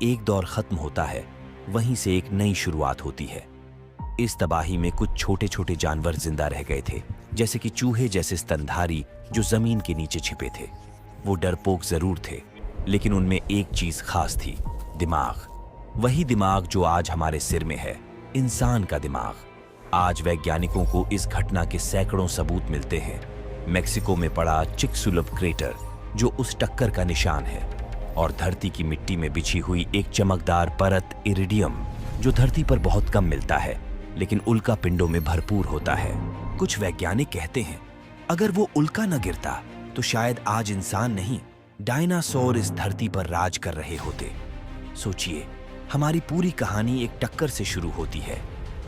एक दौर खत्म होता है, वहीं से एक नई शुरुआत होती है। इस तबाही में कुछ छोटे छोटे जानवर जिंदा रह गए थे, जैसे कि चूहे जैसे स्तनधारी जो जमीन के नीचे छिपे थे। वो डरपोक जरूर थे, लेकिन उनमें एक चीज खास थी, दिमाग। वही दिमाग जो आज हमारे सिर में है, इंसान का दिमाग। आज वैज्ञानिकों को इस घटना के सैकड़ों सबूत मिलते हैं। मेक्सिको में पड़ा चिकसुलव क्रेटर जो उस टक्कर का निशान है, और धरती की मिट्टी में बिछी हुई एक चमकदार परत इरिडियम जो धरती पर बहुत कम मिलता है, लेकिन उल्का पिंडों में भरपूर होता है। कुछ वैज्ञानिक कहते हैं अगर वो उल्का न गिरता तो शायद आज इंसान नहीं, डायनासोर इस धरती पर राज कर रहे होते। सोचिए, हमारी पूरी कहानी एक टक्कर से शुरू होती है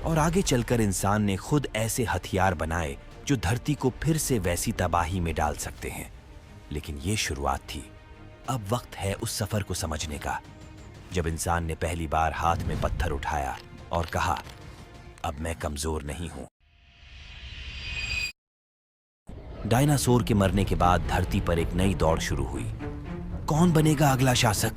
और आगे चलकर इंसान ने खुद ऐसे हथियार बनाए जो धरती को फिर से वैसी तबाही में डाल सकते हैं। लेकिन ये शुरुआत थी। अब वक्त है उस सफर को समझने का, जब इंसान ने पहली बार हाथ में पत्थर उठाया और कहा, अब मैं कमजोर नहीं हूं। डायनासोर के मरने के बाद धरती पर एक नई दौड़ शुरू हुई। कौन बनेगा अगला शासक?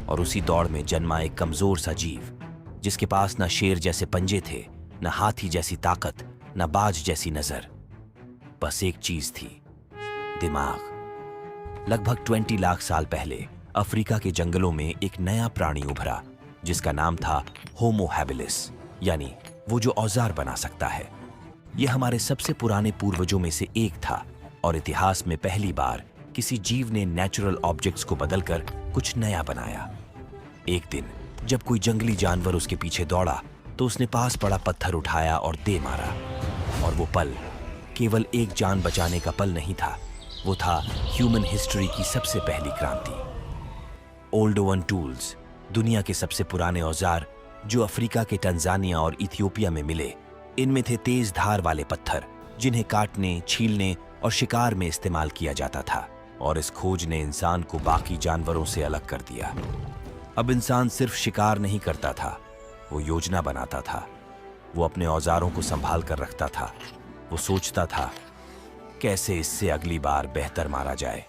और उसी दौड़ में जन्मा एक कमजोर सा जीव, जिसके पास न शेर जैसे पंजे थे, न हाथी जैसी ताकत, न बाज जैसी नजर। बस एक चीज थी, दिमाग। लगभग 20 लाख साल पहले अफ्रीका के जंगलों में एक नया प्राणी उभरा, जिसका नाम था होमो हैबिलिस, यानी वो जो औजार बना सकता है। यह हमारे सबसे पुराने पूर्वजों में से एक था, और इतिहास में पहली बार किसी जीव ने नेचुरल ऑब्जेक्ट्स को बदलकर कुछ नया बनाया। एक दिन जब कोई जंगली जानवर उसके पीछे दौड़ा, तो उसने पास पड़ा पत्थर उठाया और दे मारा। और वो पल केवल एक जान बचाने का पल नहीं था, वो था ह्यूमन हिस्ट्री की सबसे पहली क्रांति। ओल्ड वन टूल्स, दुनिया के सबसे पुराने औजार जो अफ्रीका के तंजानिया और इथियोपिया में मिले। इनमें थे तेज धार वाले पत्थर, जिन्हें काटने, छीलने और शिकार में इस्तेमाल किया जाता था। और इस खोज ने इंसान को बाकी जानवरों से अलग कर दिया। अब इंसान सिर्फ शिकार नहीं करता था, वो योजना बनाता था। वो अपने औजारों को संभाल कर रखता था। वो सोचता था कैसे इससे अगली बार बेहतर मारा जाए।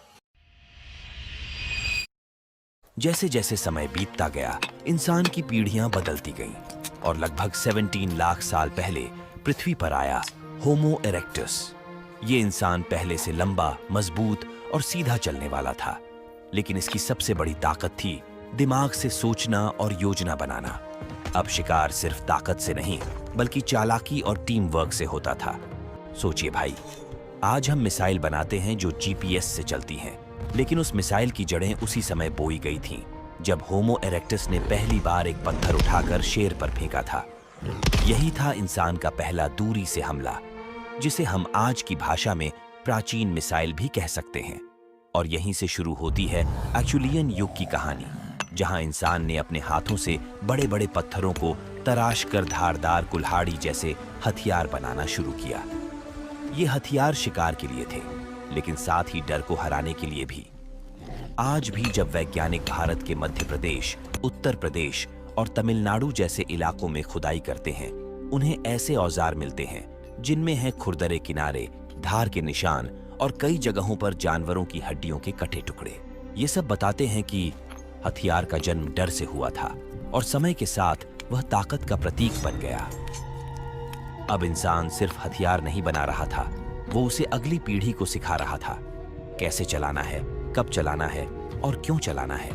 जैसे जैसे समय बीतता गया, इंसान की पीढ़ियां बदलती गईं और लगभग 17 लाख साल पहले पृथ्वी पर आया होमो इरेक्टस। ये इंसान पहले से लंबा, मजबूत और सीधा चलने वाला था, लेकिन इसकी सबसे बड़ी ताकत थी दिमाग से सोचना और योजना बनाना। अब शिकार सिर्फ ताकत से नहीं, बल्कि चालाकी और टीम वर्क से होता था। सोचिए भाई, आज हम मिसाइल बनाते हैं जो जीपीएस से चलती हैं, लेकिन उस मिसाइल की जड़ें उसी समय बोई गई थीं, जब होमो इरेक्टस ने पहली बार एक पत्थर उठाकर शेर पर फेंका था। यही था इंसान का पहला दूरी से हमला, जिसे हम आज की भाषा में प्राचीन मिसाइल भी कह सकते हैं। और यहीं से शुरू होती है एक्चुलियन युग की कहानी, जहां इंसान ने अपने हाथों से बड़े बड़े पत्थरों को तराश कर धारदार कुल्हाड़ी जैसे हथियार बनाना शुरू किया। ये हथियार शिकार के लिए थे, लेकिन साथ ही डर को हराने के लिए भी। आज भी जब वैज्ञानिक भारत के मध्य प्रदेश, उत्तर प्रदेश और तमिलनाडु जैसे इलाकों में खुदाई करते हैं, उन्हें ऐसे औजार मिलते हैं जिनमें हैं खुरदरे किनारे, धार के निशान और कई जगहों पर जानवरों की हड्डियों के कटे टुकड़े। ये सब बताते हैं कि हथियार का जन्म डर से हुआ था, और समय के साथ वह ताकत का प्रतीक बन गया। अब इंसान सिर्फ हथियार नहीं बना रहा था, वो उसे अगली पीढ़ी को सिखा रहा था, कैसे चलाना है, कब चलाना है और क्यों चलाना है।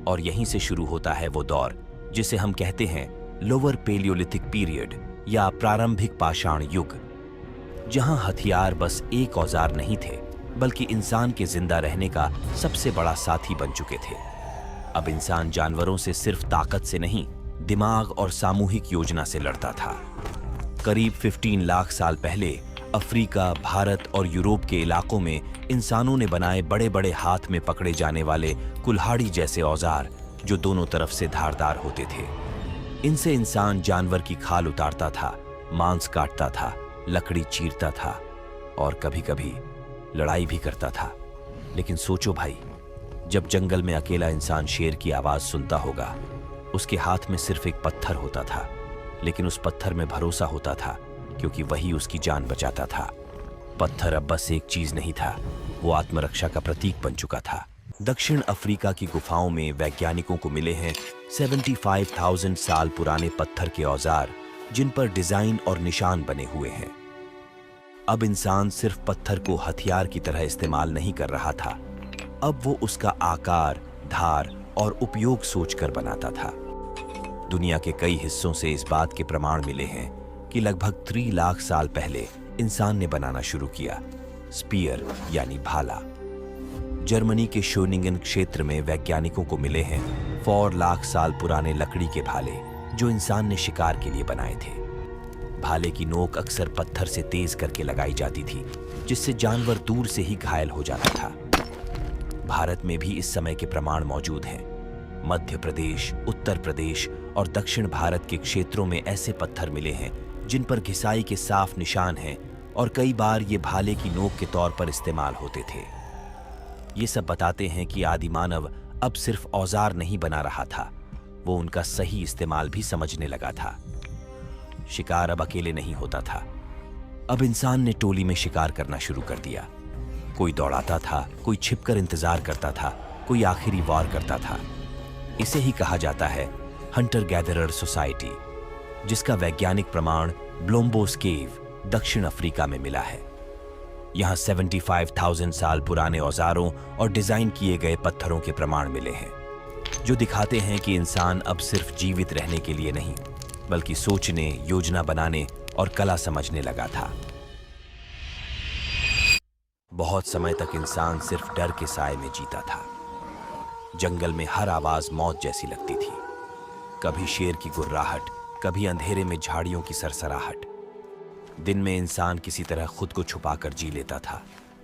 और यहीं से शुरू होता है वो दौर जिसे हम कहते हैं लोअर पेलियोलिथिक पीरियड या प्रारंभिक पाषाण युग, जहां हथियार बस एक औजार नहीं थे, बल्कि इंसान के जिंदा रहने का सबसे बड़ा साथी बन चुके थे। अब इंसान जानवरों से सिर्फ ताकत से नहीं, दिमाग और सामूहिक योजना से लड़ता था। करीब 15 लाख साल पहले अफ्रीका, भारत और यूरोप के इलाकों में इंसानों ने बनाए बड़े बड़े हाथ में पकड़े जाने वाले कुल्हाड़ी जैसे औजार, जो दोनों तरफ से धारदार होते थे। इनसे इंसान जानवर की खाल उतारता था, मांस काटता था, लकड़ी चीरता था और कभी कभी लड़ाई भी करता था। लेकिन सोचो भाई, जब जंगल में अकेला इंसान शेर की आवाज सुनता होगा, उसके हाथ में सिर्फ एक पत्थर होता था, लेकिन उस पत्थर में भरोसा होता था, क्योंकि वही उसकी जान बचाता था। पत्थर अब बस एक चीज नहीं था, वो आत्मरक्षा का प्रतीक बन चुका था। दक्षिण अफ्रीका की गुफाओं में वैज्ञानिकों को मिले हैं 75,000 साल पुराने पत्थर के औजार, जिन पर डिजाइन और निशान बने हुए हैं। अब इंसान सिर्फ पत्थर को हथियार की तरह इस्तेमाल नहीं कर रहा था, अब वो उसका आकार, धार और उपयोग सोचकर बनाता था। दुनिया के कई हिस्सों से इस बात के प्रमाण मिले हैं कि लगभग 3 लाख साल पहले इंसान ने बनाना शुरू किया, स्पीयर यानी भाला। जर्मनी के शोनिंगन क्षेत्र में वैज्ञानिकों को मिले हैं 4 लाख साल पुराने लकड़ी के भाले, जो इंसान ने शिकार के लिए बनाए थे। भाले की नोक अक्सर पत्थर से तेज करके लगाई जाती थी, जिससे जानवर दूर से ही घायल हो जाता था। भारत में भी इस समय के प्रमाण मौजूद हैं। मध्य प्रदेश, उत्तर प्रदेश और दक्षिण भारत के क्षेत्रों में ऐसे पत्थर मिले हैं जिन पर घिसाई के साफ निशान हैं और कई बार ये भाले की नोक के तौर पर इस्तेमाल होते थे। ये सब बताते हैं कि आदि मानव अब सिर्फ औजार नहीं बना रहा था, वो उनका सही इस्तेमाल भी समझने लगा था। शिकार अब अकेले नहीं होता था, अब इंसान ने टोली में शिकार करना शुरू कर दिया। कोई दौड़ाता था, कोई छिपकर इंतजार करता था, कोई आखिरी वार करता था। इसे ही कहा जाता है हंटर गैदरर सोसाइटी, जिसका वैज्ञानिक प्रमाण ब्लोम्बोस केव, दक्षिण अफ्रीका में मिला है। यहाँ 75,000 साल पुराने औजारों और डिजाइन किए गए पत्थरों के प्रमाण मिले हैं, जो दिखाते हैं कि इंसान अब सिर्फ जीवित रहने के लिए नहीं, बल्कि सोचने, योजना बनाने और कला समझने लगा था। बहुत समय तक इंसान सिर्फ डर के साए में जीता था। जंगल में हर आवाज मौत जैसी लगती थी, कभी शेर की गुर्राहट, कभी अंधेरे में झाड़ियों की सरसराहट। दिन में इंसान किसी तरह खुद को छुपाकर जी लेता था,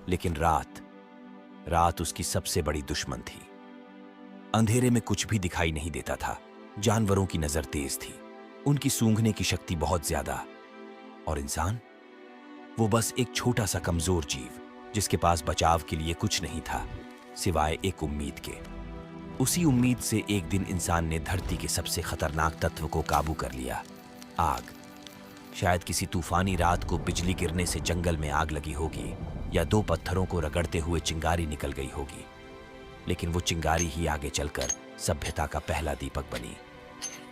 लेकिन रात उसकी सबसे बड़ी दुश्मन थी। अंधेरे में कुछ भी दिखाई नहीं देता था, जानवरों की नजर तेज थी, उनकी सूंघने की शक्ति बहुत ज्यादा। और इंसान, वो बस एक छोटा सा कमजोर जीव, जिसके पास बचाव के लिए कुछ नहीं था सिवाय एक उम्मीद के। उसी उम्मीद से एक दिन इंसान ने धरती के सबसे खतरनाक तत्व को काबू कर लिया, आग। शायद किसी तूफानी रात को बिजली गिरने से जंगल में आग लगी होगी, या 2 पत्थरों को रगड़ते हुए चिंगारी निकल गई होगी, लेकिन वो चिंगारी ही आगे चलकर सभ्यता का पहला दीपक बनी।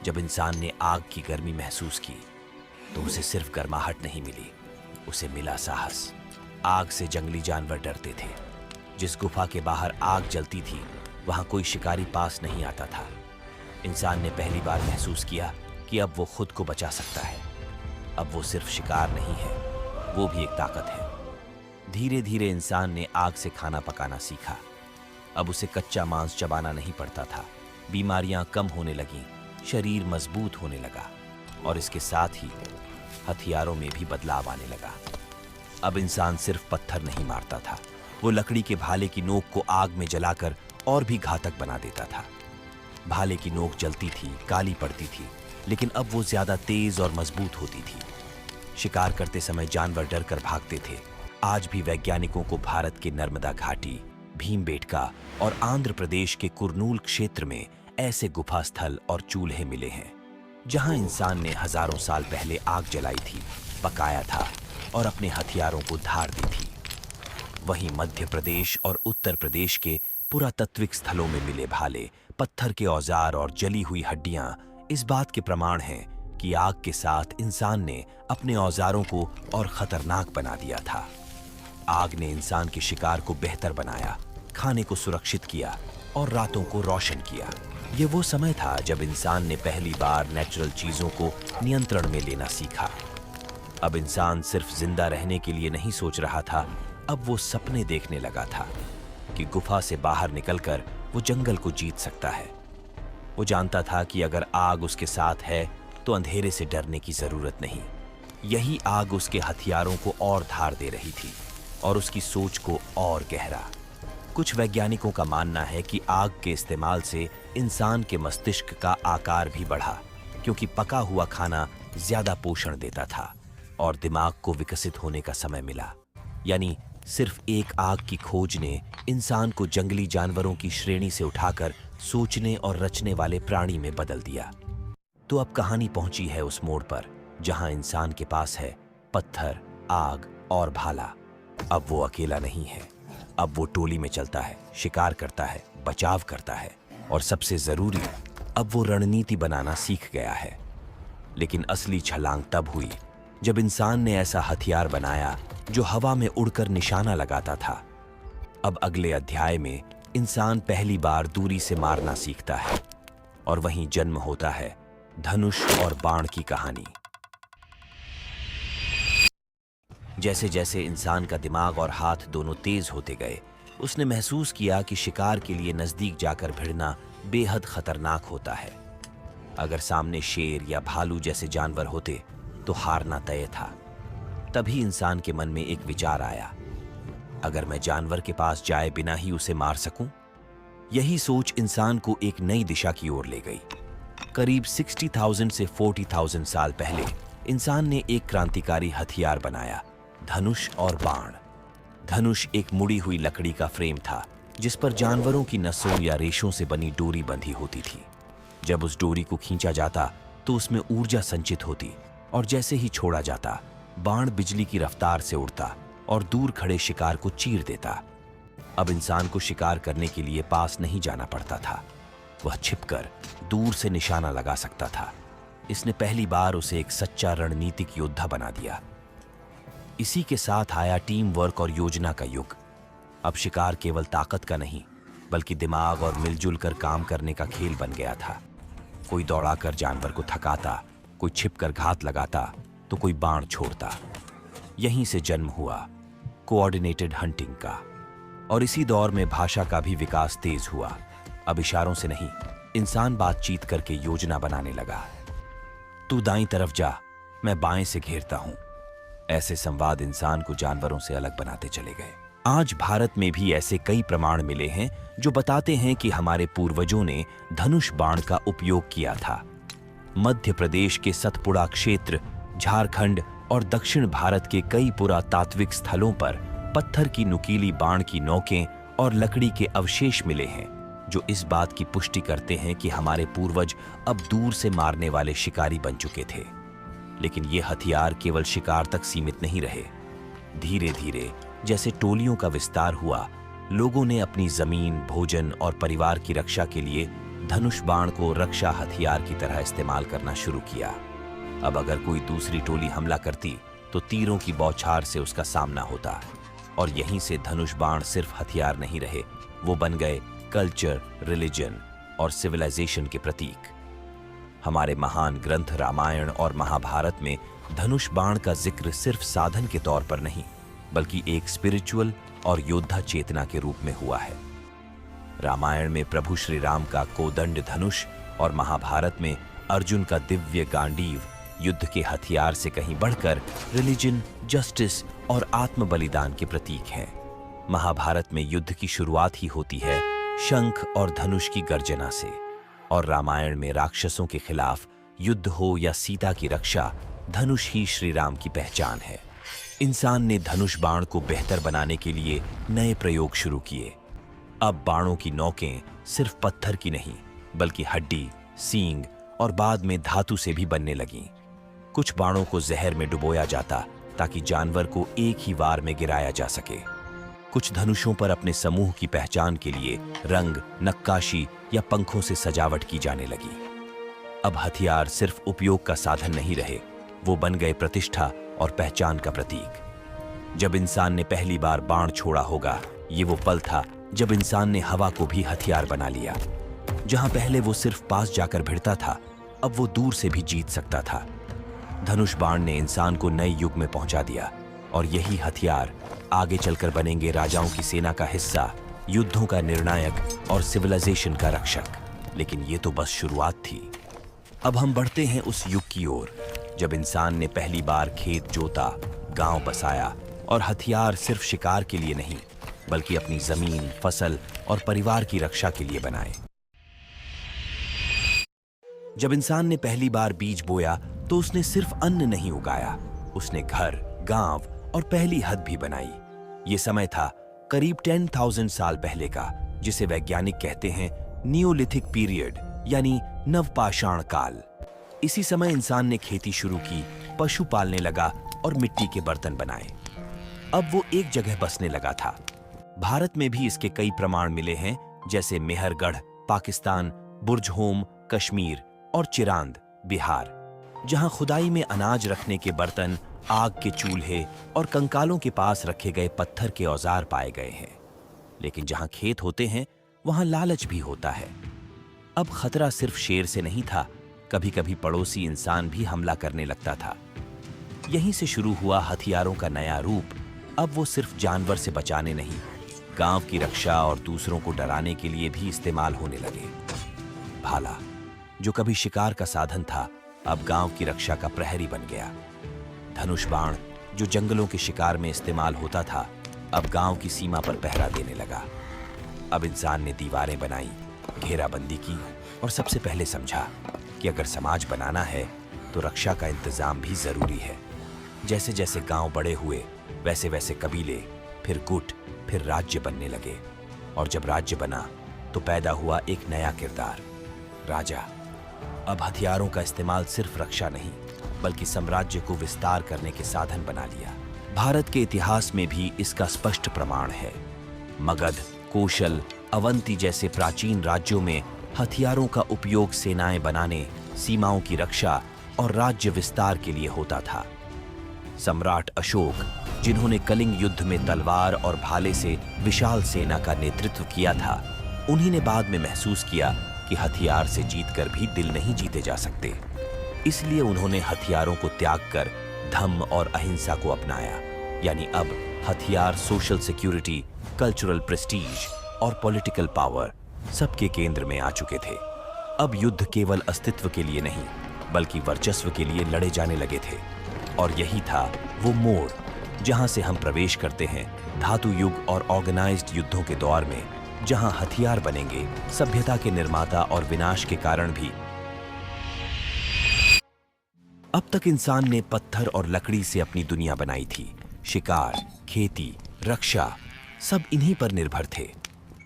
जब इंसान ने आग की गर्मी महसूस की, तो उसे सिर्फ गर्माहट नहीं मिली, उसे मिला साहस। आग से जंगली जानवर डरते थे। जिस गुफा के बाहर आग जलती थी, वहां कोई शिकारी पास नहीं आता था। इंसान ने पहली बार महसूस किया कि अब वो खुद को बचा सकता है। अब वो सिर्फ शिकार नहीं है, वो भी एक ताकत है। धीरे धीरे इंसान ने आग से खाना पकाना सीखा। अब उसे कच्चा मांस चबाना नहीं पड़ता था। बीमारियां कम होने लगीं, शरीर मजबूत होने लगा, और इसके साथ ही हथियारों में भी बदलाव आने लगा। अब इंसान सिर्फ पत्थर नहीं मारता था, वो लकड़ी के भाले की नोक को आग में जलाकर और भी घातक बना देता था। भाले की नोक जलती थी, काली पड़ती थी, लेकिन अब वो ज्यादा तेज और मजबूत होती थी। शिकार करते समय जानवर डर कर भागते थे। आज भी वैज्ञानिकों को भारत के नर्मदा घाटी, भीमबेटका और आंध्र प्रदेश के कुरनूल क्षेत्र में ऐसे गुफा स्थल और चूल्हे मिले हैं, जहां इंसान ने हजारों साल पहले आग जलाई थी, पकाया था और अपने हथियारों को धार दी थी। वहीं मध्य प्रदेश और उत्तर प्रदेश के पुरातत्विक स्थलों में मिले भाले, पत्थर के औजार और जली हुई हड्डियां इस बात के प्रमाण हैं कि आग के साथ इंसान ने अपने औजारों को और खतरनाक बना दिया था। आग ने इंसान के शिकार को बेहतर बनाया, खाने को सुरक्षित किया और रातों को रोशन किया। ये वो समय था जब इंसान ने पहली बार नेचुरल चीजों को नियंत्रण में लेना सीखा। अब इंसान सिर्फ जिंदा रहने के लिए नहीं सोच रहा था, अब वो सपने देखने लगा था कि गुफा से बाहर निकलकर वो जंगल को जीत सकता है। वो जानता था कि अगर आग उसके साथ है तो अंधेरे से डरने की जरूरत नहीं। यही आग उसके हथियारों को और धार दे रही थी और उसकी सोच को और गहरा। कुछ वैज्ञानिकों का मानना है कि आग के इस्तेमाल से इंसान के मस्तिष्क का आकार भी बढ़ा, क्योंकि पका हुआ खाना ज्यादा पोषण देता था और दिमाग को विकसित होने का समय मिला। यानी सिर्फ एक आग की खोज ने इंसान को जंगली जानवरों की श्रेणी से उठाकर सोचने और रचने वाले प्राणी में बदल दिया। तो अब कहानी पहुंची है उस मोड़ पर जहां इंसान के पास है पत्थर, आग और भाला। अब वो अकेला नहीं है, अब वो टोली में चलता है, शिकार करता है, बचाव करता है और सबसे जरूरी, अब वो रणनीति बनाना सीख गया है। लेकिन असली छलांग तब हुई जब इंसान ने ऐसा हथियार बनाया जो हवा में उड़कर निशाना लगाता था। अब अगले अध्याय में इंसान पहली बार दूरी से मारना सीखता है और वहीं जन्म होता है धनुष और बाण की कहानी। जैसे जैसे इंसान का दिमाग और हाथ दोनों तेज होते गए, उसने महसूस किया कि शिकार के लिए नजदीक जाकर भिड़ना बेहद खतरनाक होता है। अगर सामने शेर या भालू जैसे जानवर होते तो हारना तय था। तभी इंसान के मन में एक विचार आया, अगर मैं जानवर के पास जाए बिना ही उसे मार सकूं? यही सोच इंसान को एक नई दिशा की ओर ले गई। करीब 60,000 से 40,000 साल पहले इंसान ने एक क्रांतिकारी हथियार बनाया, धनुष और बाण। धनुष एक मुड़ी हुई लकड़ी का फ्रेम था जिस पर जानवरों की नसों या रेशों से बनी डोरी बंधी होती थी। जब उस डोरी को खींचा जाता तो उसमें ऊर्जा संचित होती और जैसे ही छोड़ा जाता, बाण बिजली की रफ्तार से उड़ता और दूर खड़े शिकार को चीर देता। अब इंसान को शिकार करने के लिए पास नहीं जाना पड़ता था, वह छिपकर दूर से निशाना लगा सकता था। इसने पहली बार उसे एक सच्चा रणनीतिक योद्धा बना दिया। इसी के साथ आया टीम वर्क और योजना का युग। अब शिकार केवल ताकत का नहीं, बल्कि दिमाग और मिलजुल कर काम करने का खेल बन गया था। कोई दौड़ाकर जानवर को थकाता, कोई छिपकर घात लगाता, तो कोई बाण छोड़ता। यहीं से जन्म हुआ कोऑर्डिनेटेड हंटिंग का। और इसी दौर में भाषा का भी विकास तेज हुआ। अब इशारों से नहीं, इंसान बातचीत करके योजना बनाने लगा। तू दाईं तरफ जा, मैं बाएं से घेरता हूं। ऐसे संवाद इंसान को जानवरों से अलग बनाते चले गए। आज भारत में भी ऐसे कई प्रमाण मिले हैं जो बताते हैं कि हमारे पूर्वजों ने धनुष बाण का उपयोग किया था। मध्य प्रदेश के सतपुड़ा क्षेत्र, झारखंड और दक्षिण भारत के कई पुरातात्विक स्थलों पर पत्थर की नुकीली बाण की नोकें और लकड़ी के अवशेष मिले हैं, जो इस बात की पुष्टि करते हैं कि हमारे पूर्वज अब दूर से मारने वाले शिकारी बन चुके थे। लेकिन ये हथियार केवल शिकार तक सीमित नहीं रहे। धीरे धीरे जैसे टोलियों का विस्तार हुआ, लोगों ने अपनी जमीन, भोजन और परिवार की रक्षा के लिए धनुष बाण को रक्षा हथियार की तरह इस्तेमाल करना शुरू किया। अब अगर कोई दूसरी टोली हमला करती तो तीरों की बौछार से उसका सामना होता। और यहीं से धनुष बाण सिर्फ हथियार नहीं रहे, वो बन गए कल्चर, रिलीजन और सिविलाइजेशन के प्रतीक। हमारे महान ग्रंथ रामायण और महाभारत में धनुष बाण का जिक्र सिर्फ साधन के तौर पर नहीं, बल्कि एक स्पिरिचुअल और योद्धा चेतना के रूप में हुआ है। रामायण में प्रभु श्री राम का कोदंड धनुष और महाभारत में अर्जुन का दिव्य गांडीव युद्ध के हथियार से कहीं बढ़कर रिलीजन, जस्टिस और आत्म बलिदान के प्रतीक हैं। महाभारत में युद्ध की शुरुआत ही होती है शंख और धनुष की गर्जना से, और रामायण में राक्षसों के खिलाफ युद्ध हो या सीता की रक्षा, धनुष ही श्री राम की पहचान है। इंसान ने धनुष बाण को बेहतर बनाने के लिए नए प्रयोग शुरू किए। अब बाणों की नोकें सिर्फ पत्थर की नहीं, बल्कि हड्डी, सींग और बाद में धातु से भी बनने लगीं। कुछ बाणों को जहर में डुबोया जाता ताकि जानवर को एक ही वार में गिराया जा सके। कुछ धनुषों पर अपने समूह की पहचान के लिए रंग, नक्काशी या पंखों से सजावट की जाने लगी। अब हथियार सिर्फ उपयोग का साधन नहीं रहे, वो बन गए प्रतिष्ठा और पहचान का प्रतीक। जब इंसान ने पहली बार बाण छोड़ा होगा, ये वो पल था जब इंसान ने हवा को भी हथियार बना लिया। जहां पहले वो सिर्फ पास जाकर भिड़ता था, अब वो दूर से भी जीत सकता था। धनुष बाण ने इंसान को नए युग में पहुंचा दिया, और यही हथियार आगे चलकर बनेंगे राजाओं की सेना का हिस्सा, युद्धों का निर्णायक और सिविलाइजेशन का रक्षक। लेकिन ये तो बस शुरुआत थी। अब हम बढ़ते हैं उस युग की ओर जब इंसान ने पहली बार खेत जोता, गांव बसाया और हथियार सिर्फ शिकार के लिए नहीं, बल्कि अपनी जमीन, फसल और परिवार की रक्षा के लिए बनाए। जब इंसान ने पहली बार बीज बोया तो उसने सिर्फ अन्न नहीं उगाया, उसने घर, गांव और पहली हद भी बनाई। ये समय था करीब 10,000 साल पहले का, जिसे वैज्ञानिक कहते हैं नियोलिथिक पीरियड, यानी नवपाषाण काल। इसी समय इंसान ने खेती शुरू की, पशु पालने लगा और मिट्टी के बर्तन बनाए। अब वो एक जगह बसने लगा था, भारत में भी इसके कई प्रमाण मिले हैं, जैसे मेहरगढ़ पाकिस्तान, बुर्जहोम कश्मीर और चिरांद बिहार, जहां खुदाई में अनाज रखने के बर्तन, आग के चूल्हे और कंकालों के पास रखे गए पत्थर के औजार पाए गए हैं। लेकिन जहां खेत होते हैं वहां लालच भी होता है। अब खतरा सिर्फ शेर से नहीं था, कभी कभी पड़ोसी इंसान भी हमला करने लगता था। यहीं से शुरू हुआ हथियारों का नया रूप। अब वो सिर्फ जानवर से बचाने नहीं, गांव की रक्षा और दूसरों को डराने के लिए भी इस्तेमाल होने लगे। भाला, जो कभी शिकार का साधन था, अब गांव की रक्षा का प्रहरी बन गया। धनुष बाण, जो जंगलों के शिकार में इस्तेमाल होता था, अब गांव की सीमा पर पहरा देने लगा। अब इंसान ने दीवारें बनाई, घेराबंदी की और सबसे पहले समझा कि अगर समाज बनाना है तो रक्षा का इंतजाम भी जरूरी है। जैसे जैसे गांव बड़े हुए, वैसे वैसे कबीले, फिर गुट, फिर राज्य बनने लगे। और जब राज्य बना तो पैदा हुआ एक नया किरदार, राजा। अब हथियारों का इस्तेमाल सिर्फ रक्षा नहीं, बल्कि साम्राज्य को विस्तार करने के साधन बना लिया। भारत के इतिहास में भी इसका स्पष्ट प्रमाण है। मगध, कोशल, अवंती जैसे प्राचीन राज्यों में हथियारों का उपयोग सेनाएं बनाने, सीमाओं की रक्षा और राज्य विस्तार के लिए होता था। सम्राट अशोक, जिन्होंने कलिंग युद्ध में तलवार और भाले से विशाल सेना का नेतृत्व किया था, उन्हीं ने बाद में महसूस किया कि हथियार से जीतकर भी दिल नहीं जीते जा सकते। इसलिए उन्होंने हथियारों को त्याग कर धम्म और अहिंसा को अपनाया। यानी अब हथियार सोशल सिक्योरिटी, कल्चरल प्रेस्टीज और पॉलिटिकल पावर सबके केंद्र में आ चुके थे। अब युद्ध केवल अस्तित्व के लिए नहीं, बल्कि वर्चस्व के लिए लड़े जाने लगे थे। और यही था वो मोड़ जहां से हम प्रवेश करते हैं धातु युग और ऑर्गेनाइज्ड युद्धों के दौर में, जहां हथियार बनेंगे सभ्यता के निर्माता और विनाश के कारण भी। अब तक इंसान ने पत्थर और लकड़ी से अपनी दुनिया बनाई थी। शिकार, खेती, रक्षा सब इन्हीं पर निर्भर थे।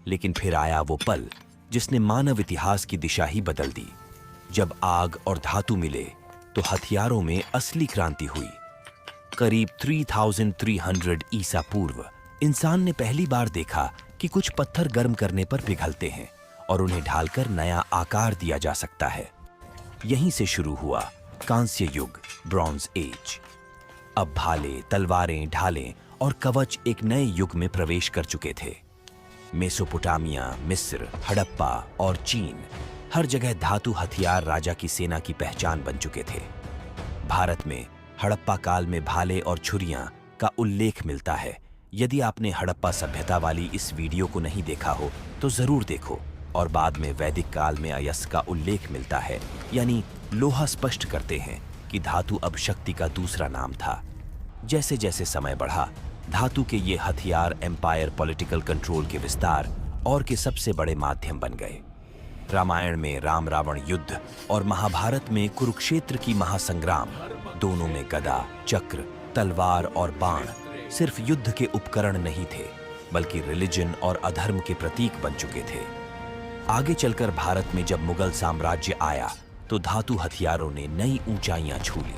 लेकिन फिर आया वो पल जिसने मानव इतिहास की दिशा ही बदल दी। जब आग और धातु मिले तो हथियारों में असली क्रांति हुई। करीब 3300 ईसा पूर्व इंसान ने पहली बार देखा कि कुछ पत्थर गर्म करने पर पिघलते हैं और उन्हें ढालकर नया आकार दिया जा सकता है। यहीं से शुरू हुआ कांस्य युग, ब्रॉन्ज एज। अब भाले, तलवारें, ढालें और कवच एक नए युग में प्रवेश कर चुके थे। मेसोपोटामिया, मिस्र, हड़प्पा और चीन, हर जगह धातु हथियार राजा की सेना की पहचान बन चुके थे। भारत में हड़प्पा काल में भाले और छुरियां का उल्लेख मिलता है। यदि आपने हड़प्पा सभ्यता वाली इस वीडियो को नहीं देखा हो तो जरूर देखो। और बाद में वैदिक काल में अयस्क का उल्लेख मिलता है, यानी लोहा स्पष्ट करते हैं कि धातु अब शक्ति का दूसरा नाम था। जैसे जैसे समय बढ़ा, धातु के ये हथियार एम्पायर, पॉलिटिकल कंट्रोल के विस्तार और के सबसे बड़े माध्यम बन गए। रामायण में राम रावण युद्ध और महाभारत में कुरुक्षेत्र की महासंग्राम, दोनों में गदा, चक्र, तलवार और बाण सिर्फ युद्ध के उपकरण नहीं थे, बल्कि रिलीजन और अधर्म के प्रतीक बन चुके थे। आगे चलकर भारत में जब मुगल साम्राज्य आया तो धातु हथियारों ने नई ऊंचाइयां छू ली।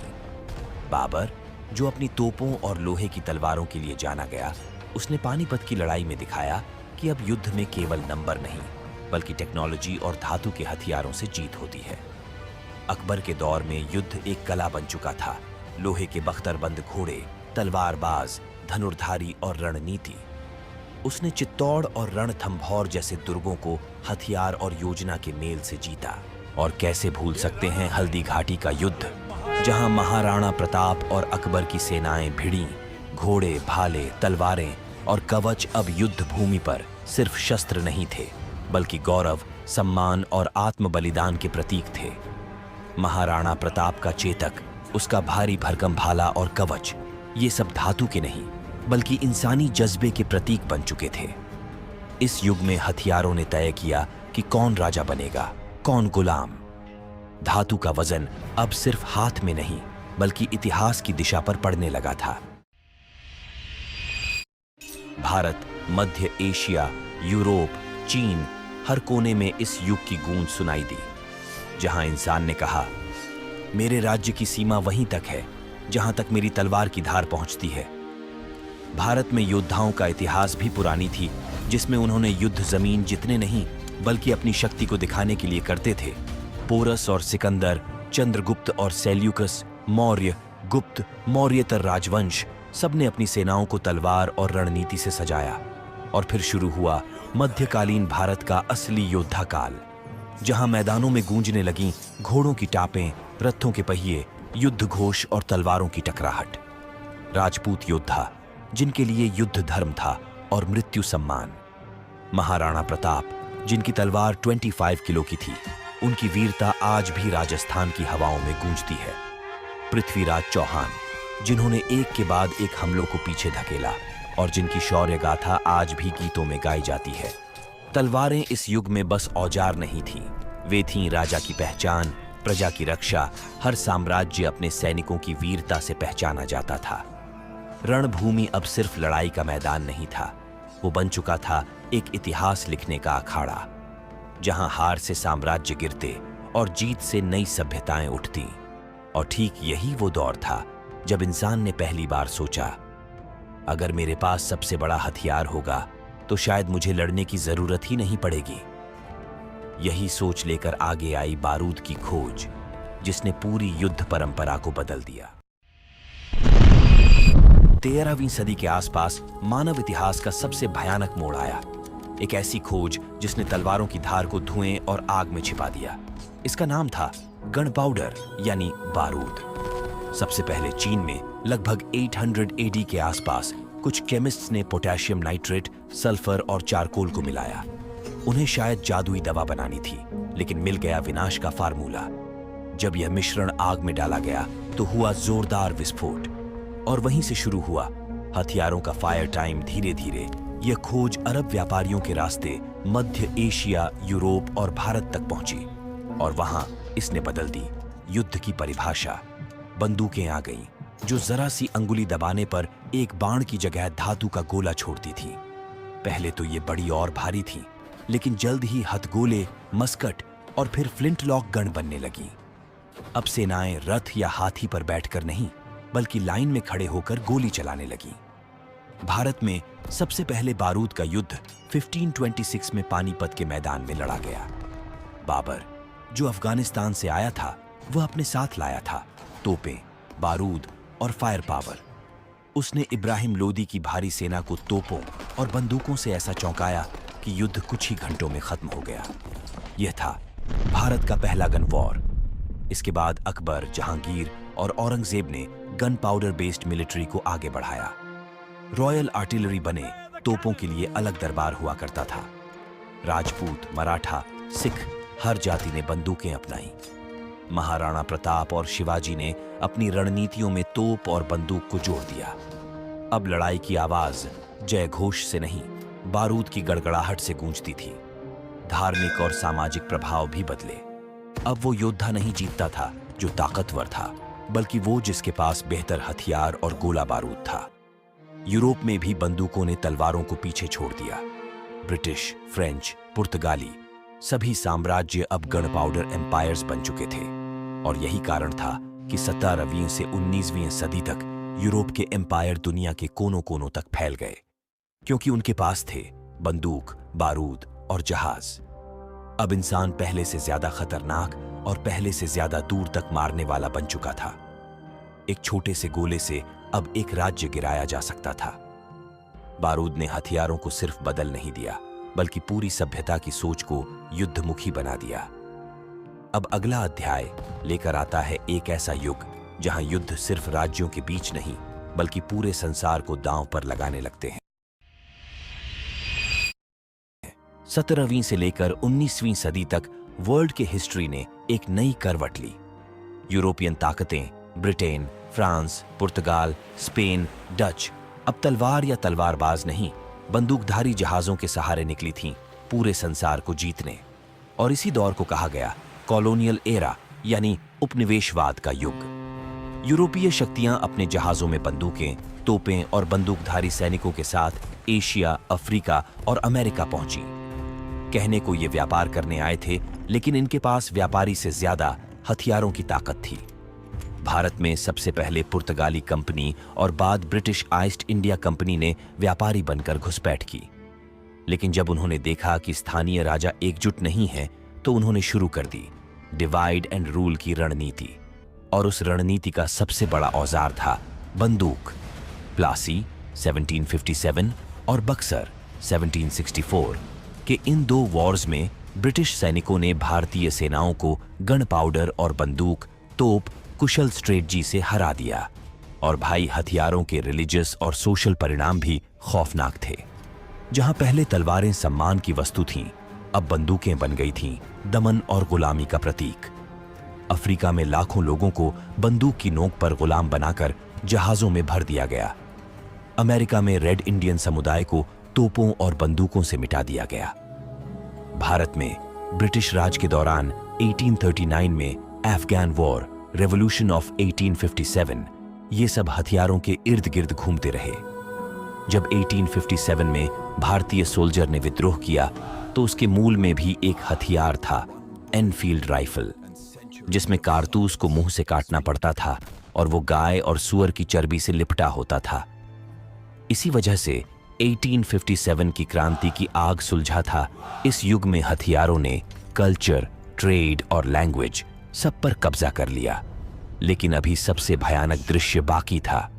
बाबर, जो अपनी तोपों और लोहे की तलवारों के लिए जाना गया, उसने पानीपत की लड़ाई में दिखाया कि अब युद्ध में केवल नंबर नहीं, बल्कि टेक्नोलॉजी और धातु के हथियारों से जीत होती है। अकबर के दौर में युद्ध एक कला बन चुका था। लोहे के बख्तरबंद घोड़े, तलवारबाज, धनुर्धारी और रणनीति। उसने चित्तौड़ और रणथंभौर जैसे दुर्गों को हथियार और योजना के मेल से जीता। और कैसे भूल सकते हैं हल्दी घाटी का युद्ध, जहां महाराणा प्रताप और अकबर की सेनाएं भिड़ी। घोड़े, भाले, तलवारें और कवच अब युद्ध भूमि पर सिर्फ शस्त्र नहीं थे, बल्कि गौरव, सम्मान और आत्म बलिदान के प्रतीक थे। महाराणा प्रताप का चेतक, उसका भारी भरकम भाला और कवच, ये सब धातु के नहीं, बल्कि इंसानी जज्बे के प्रतीक बन चुके थे। इस युग में हथियारों ने तय किया कि कौन राजा बनेगा, कौन गुलाम। धातु का वजन अब सिर्फ हाथ में नहीं, बल्कि इतिहास की दिशा पर पड़ने लगा था। भारत, मध्य एशिया, यूरोप, चीन, हर कोने में इस युग की गूंज सुनाई दी, जहां इंसान ने कहा, मेरे राज्य की सीमा वहीं तक है जहां तक मेरी तलवार की धार पहुंचती है। भारत में योद्धाओं का इतिहास भी पुरानी थी, जिसमें उन्होंने युद्ध जमीन जितने नहीं बल्कि अपनी शक्ति को दिखाने के लिए करते थे। पोरस और सिकंदर, चंद्रगुप्त और सेल्यूकस, मौर्य, गुप्त, मौर्येतर राजवंश, सबने अपनी सेनाओं को तलवार और रणनीति से सजाया। और फिर शुरू हुआ मध्यकालीन भारत का असली योद्धा काल, जहां मैदानों में गूंजने लगीं घोड़ों की टापें, रथों के पहिए, युद्ध घोष और तलवारों की टकराहट। राजपूत योद्धा, जिनके लिए युद्ध धर्म था और मृत्यु सम्मान। महाराणा प्रताप, जिनकी तलवार 25 किलो की थी, उनकी वीरता आज भी राजस्थान की हवाओं में गूंजती है। पृथ्वीराज चौहान, जिन्होंने एक के बाद एक हमलों को पीछे धकेला और जिनकी शौर्य गाथा आज भी गीतों में गाई जाती है। तलवारें इस युग में बस औजार नहीं थीं, वे थीं राजा की पहचान, प्रजा की रक्षा। हर साम्राज्य अपने सैनिकों की वीरता से पहचाना जाता था। रणभूमि अब सिर्फ लड़ाई का मैदान नहीं था, वो बन चुका था एक इतिहास लिखने का अखाड़ा, जहां हार से साम्राज्य गिरते और जीत से नई सभ्यताएं उठती। और ठीक यही वो दौर था जब इंसान ने पहली बार सोचा, अगर मेरे पास सबसे बड़ा हथियार होगा तो शायद मुझे लड़ने की जरूरत ही नहीं पड़ेगी। यही सोच लेकर आगे आई बारूद की खोज, जिसने पूरी युद्ध परंपरा को बदल दिया। 13वीं सदी के आसपास मानव इतिहास का सबसे भयानक मोड़ आया। एक ऐसी खोज जिसने तलवारों की धार को धुएं और आग में छिपा दिया। इसका नाम था गन पाउडर यानी बारूद। सबसे पहले चीन में लगभग 800 एडी के आसपास कुछ केमिस्ट्स ने पोटेशियम नाइट्रेट, सल्फर और चारकोल को मिलाया। उन्हें शायद जादुई दवा बनानी थी, लेकिन मिल गया विनाश का फार्मूला। जब यह मिश्रण आग में डाला गया तो हुआ जोरदार विस्फोट, और वहीं से शुरू हुआ हथियारों का फायर टाइम। धीरे धीरे यह खोज अरब व्यापारियों के रास्ते मध्य एशिया, यूरोप और भारत तक पहुंची, और वहां इसने बदल दी युद्ध की परिभाषा। बंदूकें आ गईं, जो जरा सी अंगुली दबाने पर एक बाण की जगह धातु का गोला छोड़ती थी। पहले तो ये बड़ी और भारी थी, लेकिन जल्द ही हथगोले, मस्कट और फिर फ्लिंटलॉक गन बनने लगी। अब सेनाएं रथ या हाथी पर बैठकर नहीं, बल्कि लाइन में खड़े होकर गोली चलाने लगी। भारत में सबसे पहले बारूद का युद्ध 1526 में पानीपत के मैदान में लड़ा गया। बाबर, जो अफगानिस्तान से आया था, वह अपने साथ लाया था तोपें, बारूद और फायर पावर। उसने इब्राहिम लोदी की भारी सेना को तोपों और बंदूकों से ऐसा चौंकाया कि युद्ध कुछ ही घंटों में खत्म हो गया। यह था भारत का पहला गन वॉर। इसके बाद अकबर, जहांगीर और औरंगजेब ने गन पाउडर बेस्ड मिलिट्री को आगे बढ़ाया। रॉयल आर्टिलरी बने, तोपों के लिए अलग दरबार हुआ करता था। राजपूत, मराठा, सिख, हर जाति ने बंदूकें अपनाई। महाराणा प्रताप और शिवाजी ने अपनी रणनीतियों में तोप और बंदूक को जोड़ दिया। अब लड़ाई की आवाज जय घोष से नहीं, बारूद की गड़गड़ाहट से गूंजती थी। धार्मिक और सामाजिक प्रभाव भी बदले। अब वो योद्धा नहीं जीतता था जो ताकतवर था, बल्कि वो जिसके पास बेहतर हथियार और गोला बारूद था। यूरोप में भी बंदूकों ने तलवारों को पीछे छोड़ दिया। ब्रिटिश, फ्रेंच, पुर्तगाली सभी साम्राज्य अब गन पाउडर एम्पायर्स बन चुके थे। और यही कारण था कि 17वीं से 19वीं सदी तक यूरोप के एम्पायर दुनिया के कोनों कोनों तक फैल गए, क्योंकि उनके पास थे बंदूक, बारूद और जहाज। अब इंसान पहले से ज्यादा खतरनाक और पहले से ज्यादा दूर तक मारने वाला बन चुका था। एक छोटे से गोले से अब एक राज्य गिराया जा सकता था। बारूद ने हथियारों को सिर्फ बदल नहीं दिया, बल्कि पूरी सभ्यता की सोच को युद्धमुखी बना दिया। अब अगला अध्याय लेकर आता है एक ऐसा युग जहां युद्ध सिर्फ राज्यों के बीच नहीं, बल्कि पूरे संसार को दांव पर लगाने लगते हैं। 17वीं से लेकर 19वीं सदी तक वर्ल्ड के हिस्ट्री ने एक नई करवट ली। यूरोपियन ताकतें, ब्रिटेन, फ्रांस, पुर्तगाल, स्पेन, डच अब तलवार या तलवारबाज नहीं, बंदूकधारी जहाजों के सहारे निकली थीं पूरे संसार को जीतने। और इसी दौर को कहा गया कॉलोनियल एरा, यानी उपनिवेशवाद का युग। यूरोपीय शक्तियां अपने जहाजों में बंदूकें, तोपें और बंदूकधारी सैनिकों के साथ एशिया, अफ्रीका और अमेरिका पहुंची। कहने को ये व्यापार करने आए थे, लेकिन इनके पास व्यापारी से ज्यादा हथियारों की ताकत थी। भारत में सबसे पहले पुर्तगाली कंपनी और बाद ब्रिटिश ईस्ट इंडिया कंपनी ने व्यापारी बनकर घुसपैठ की। लेकिन जब उन्होंने देखा कि स्थानीय राजा एकजुट नहीं है तो उन्होंने शुरू कर दी डिवाइड एंड रूल की रणनीति। और उस रणनीति का सबसे बड़ा औजार था बंदूक। प्लासी 1757 और बक्सर 1764 के इन दो वॉर्स में ब्रिटिश सैनिकों ने भारतीय सेनाओं को गन पाउडर और बंदूक, तोप, कुशल स्ट्रेटजी से हरा दिया। और भाई हथियारों के रिलीजियस और सोशल परिणाम भी खौफनाक थे। जहां पहले तलवारें सम्मान की वस्तु थीं, अब बंदूकें बन गई थीं दमन और गुलामी का प्रतीक। अफ्रीका में लाखों लोगों को बंदूक की नोक पर गुलाम बनाकर जहाजों में भर दिया गया। अमेरिका में रेड इंडियन समुदाय को तोपों और बंदूकों से मिटा दिया गया। भारत में ब्रिटिश राज के दौरान 1839 में अफगान वॉर, रेवोल्यूशन ऑफ 1857, ये सब हथियारों के इर्द गिर्द घूमते रहे। जब 1857 में भारतीय सोल्जर ने विद्रोह किया तो उसके मूल में भी एक हथियार था, एनफील्ड राइफल, जिसमें कारतूस को मुंह से काटना पड़ता था और वो गाय और सुअर की चर्बी से लिपटा होता था। इसी वजह से 1857 की क्रांति की आग सुलझा था। इस युग में हथियारों ने कल्चर, ट्रेड और लैंग्वेज सब पर कब्जा कर लिया। लेकिन अभी सबसे भयानक दृश्य बाकी था,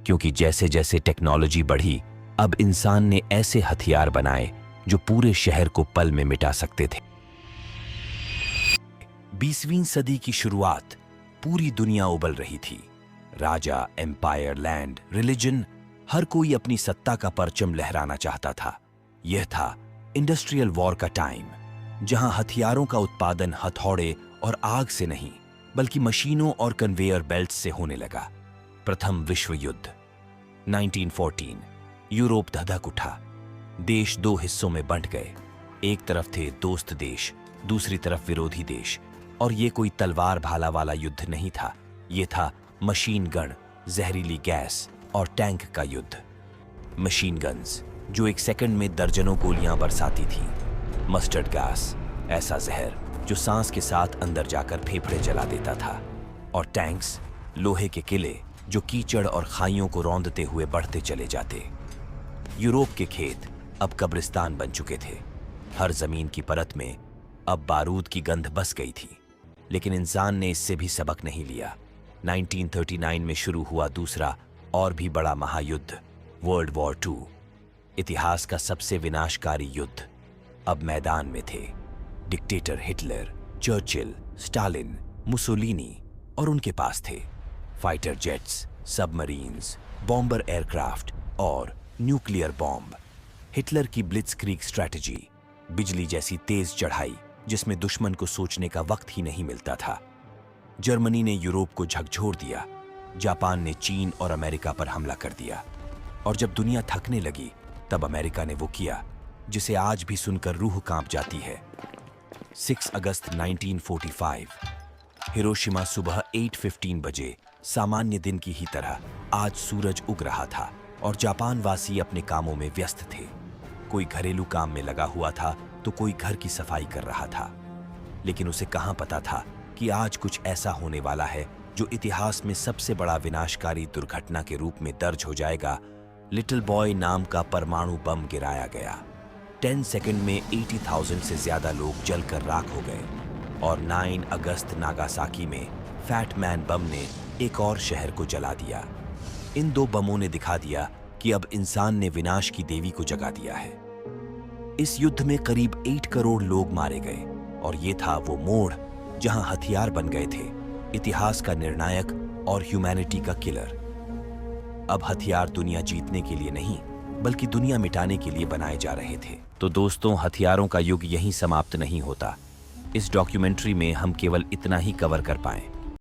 क्योंकि जैसे जैसे टेक्नोलॉजी बढ़ी, अब इंसान ने ऐसे हथियार बनाए जो पूरे शहर को पल में मिटा सकते थे। 20वीं सदी की शुरुआत, पूरी दुनिया उबल रही थी। राजा, एम्पायर, लैंड, रिलीजन, हर कोई अपनी सत्ता का परचम लहराना चाहता था। यह था इंडस्ट्रियल वॉर का टाइम, जहां हथियारों का उत्पादन हथौड़े और आग से नहीं बल्कि मशीनों और कन्वेयर बेल्ट से होने लगा। प्रथम विश्व युद्ध 1914, यूरोप धधक उठा। देश दो हिस्सों में बंट गए। एक तरफ थे दोस्त देश, दूसरी तरफ विरोधी देश। और ये कोई तलवार भाला वाला युद्ध नहीं था, ये था मशीन गन, जहरीली गैस और टैंक का युद्ध। मशीन गन्स जो एक सेकंड में दर्जनों गोलियां बरसाती थीं। मस्टर्ड गैस, ऐसा जहर जो सांस के साथ अंदर जाकर फेफड़े जला देता था। और टैंक्स, लोहे के किले जो कीचड़ और खाइयों को रौंदते हुए बढ़ते चले जाते। यूरोप के खेत अब कब्रिस्तान बन चुके थे। हर जमीन की परत में अब बारूद की गंध बस गई थी। लेकिन इंसान ने इससे भी सबक नहीं लिया। 1939 में शुरू हुआ दूसरा और भी बड़ा महायुद्ध, वर्ल्ड वॉर 2, इतिहास का सबसे विनाशकारी युद्ध। अब मैदान में थे dictator Hitler, Churchill, Stalin, Mussolini, और उनके पास थे fighter jets, submarines, bomber aircraft और न्यूक्लियर बॉम्ब। हिटलर की ब्लिट्जक्रीग स्ट्रैटेजी, बिजली जैसी तेज चढ़ाई जिसमें दुश्मन को सोचने का वक्त ही नहीं मिलता था। जर्मनी ने यूरोप को झकझोर दिया। जापान ने चीन और अमेरिका पर हमला कर दिया। और जब दुनिया थकने लगी तब अमेरिका ने वो किया जिसे आज भी सुनकर रूह कांप जाती है। 6 अगस्त 1945, हिरोशिमा सुबह 8:15 बजे सामान्य दिन की ही तरह आज सूरज उग रहा था और जापान वासी अपने कामों में व्यस्त थे। कोई घरेलू काम में लगा हुआ था तो कोई घर की सफाई कर रहा था। लेकिन उसे कहां पता था कि आज कुछ ऐसा होने वाला है जो इतिहास में सबसे बड़ा विनाशकारी दुर्घटना के रूप में दर्ज हो जाएगा। लिटिल बॉय नाम का परमाणु बम गिराया गया। 10 सेकंड में 80,000 से ज्यादा लोग जलकर राख हो गए। और 9 अगस्त नागासाकी में फैट मैन बम ने एक और शहर को जला दिया। इन दो बमों ने दिखा दिया कि अब इंसान ने विनाश की देवी को जगा दिया है। इस युद्ध में करीब 8 करोड़ लोग मारे गए और ये था वो मोड़ जहां हथियार बन गए थे इतिहास का निर्णायक और ह्यूमैनिटी का किलर। अब हथियार दुनिया जीतने के लिए नहीं बल्कि दुनिया मिटाने के लिए बनाए जा रहे थे। तो दोस्तों, हथियारों का युग यहीं समाप्त नहीं होता। इस डॉक्यूमेंट्री में हम केवल इतना ही कवर कर पाए।